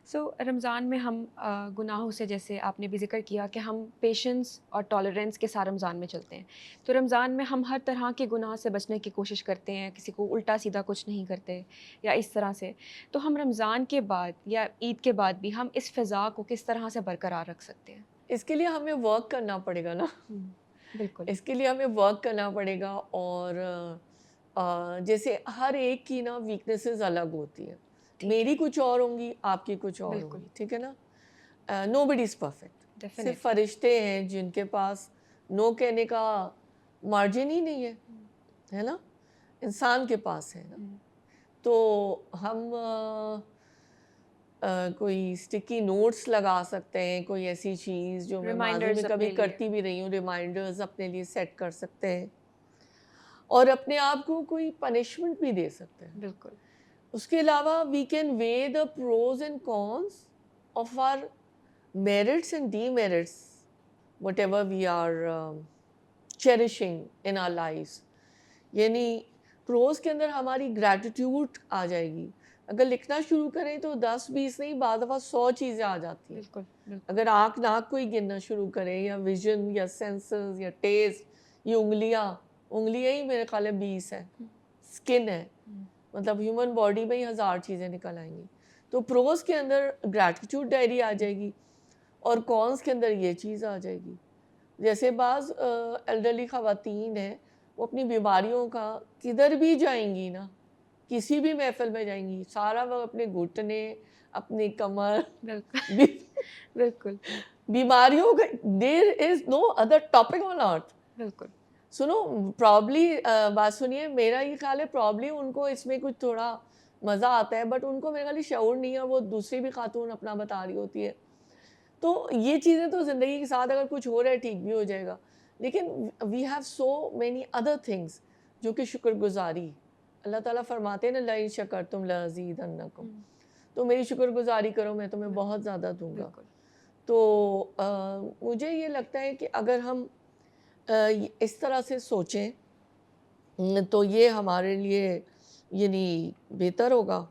سو رمضان میں ہم گناہوں سے، جیسے آپ نے بھی ذکر کیا کہ ہم پیشنس اور ٹالرنس کے ساتھ رمضان میں چلتے ہیں، تو رمضان میں ہم ہر طرح کے گناہ سے بچنے کی کوشش کرتے ہیں، کسی کو الٹا سیدھا کچھ نہیں کرتے یا اس طرح سے. تو ہم رمضان کے بعد یا عید کے بعد بھی ہم اس فضا کو کس طرح سے برقرار رکھ سکتے ہیں؟ اس کے لیے ہمیں ورک کرنا پڑے گا نا. بالکل. اس کے لیے ہمیں ورک کرنا پڑے گا. اور جیسے ہر ایک کی نا ویکنیسز الگ ہوتی ہیں. ٹھیک ہے. میری کچھ اور ہوں گی، آپ کی کچھ اور ہوں بالکل. گی، ٹھیک ہے نا. نو بڈی از پرفیکٹ. صرف ڈیفینیٹلی. فرشتے ہیں جن کے پاس نو کہنے کا مارجن ہی نہیں ہے نا. انسان کے پاس ہے نا. تو ہم کوئی اسٹکی نوٹس لگا سکتے ہیں، کوئی ایسی چیز جو میں ماضی میں ریمائنڈرز کبھی اپنے لیے. کرتی بھی رہی ہوں، ریمائنڈرز اپنے لیے سیٹ کر سکتے ہیں. اور اپنے آپ کو کوئی پنشمنٹ بھی دے سکتے ہیں. بالکل. اس کے علاوہ we can weigh the pros and cons of our merits and demerits whatever we are cherishing in our lives. یعنی پروز کے اندر ہماری گریٹیٹیوڈ آ جائے گی. اگر لکھنا شروع کریں تو 10-20 نہیں، بعض دفعہ 100 چیزیں آ جاتی ہیں. بالکل. بالکل. اگر آنکھ ناک کوئی گننا شروع کریں، یا ویژن یا سینسز یا ٹیسٹ، یہ انگلیاں ہی میرے خیال ہے 20 ہیں. اسکن ہے، مطلب ہیومن باڈی میں ہی 1000 چیزیں نکل آئیں گی. تو پروز کے اندر گریٹیٹیوڈ ڈائری آ جائے گی، اور کونس کے اندر یہ چیز آ جائے گی. جیسے بعض ایلڈرلی خواتین ہیں، وہ اپنی بیماریوں کا کدھر بھی جائیں گی نا، کسی بھی محفل میں جائیں گی، سارا وقت اپنے گھٹنے، اپنی کمر بالکل. بالکل. بیماریوں کا. دیر از نو ادر ٹاپک آن ارتھ. بالکل. سنو، پرابلی بات سنیے، میرا یہ خیال ہے پرابلی ان کو اس میں کچھ تھوڑا مزہ آتا ہے، بٹ ان کو میرے خیال شعور نہیں ہے. وہ دوسری بھی خاتون اپنا بتا رہی ہوتی ہے. تو یہ چیزیں تو زندگی کے ساتھ اگر کچھ ہو رہا ہے ٹھیک بھی ہو جائے گا، لیکن we have so many other things جو کہ شکر گزاری. اللہ تعالیٰ فرماتے ہیں نا، لَئِن شَكَرْتُمْ لَأَزِيدَنَّكُمْ. تو میری شکر گزاری کرو، میں تمہیں بہت زیادہ دوں گا. بالکل. تو مجھے یہ لگتا ہے کہ اگر ہم اس طرح سے سوچیں تو یہ ہمارے لیے یعنی بہتر ہوگا.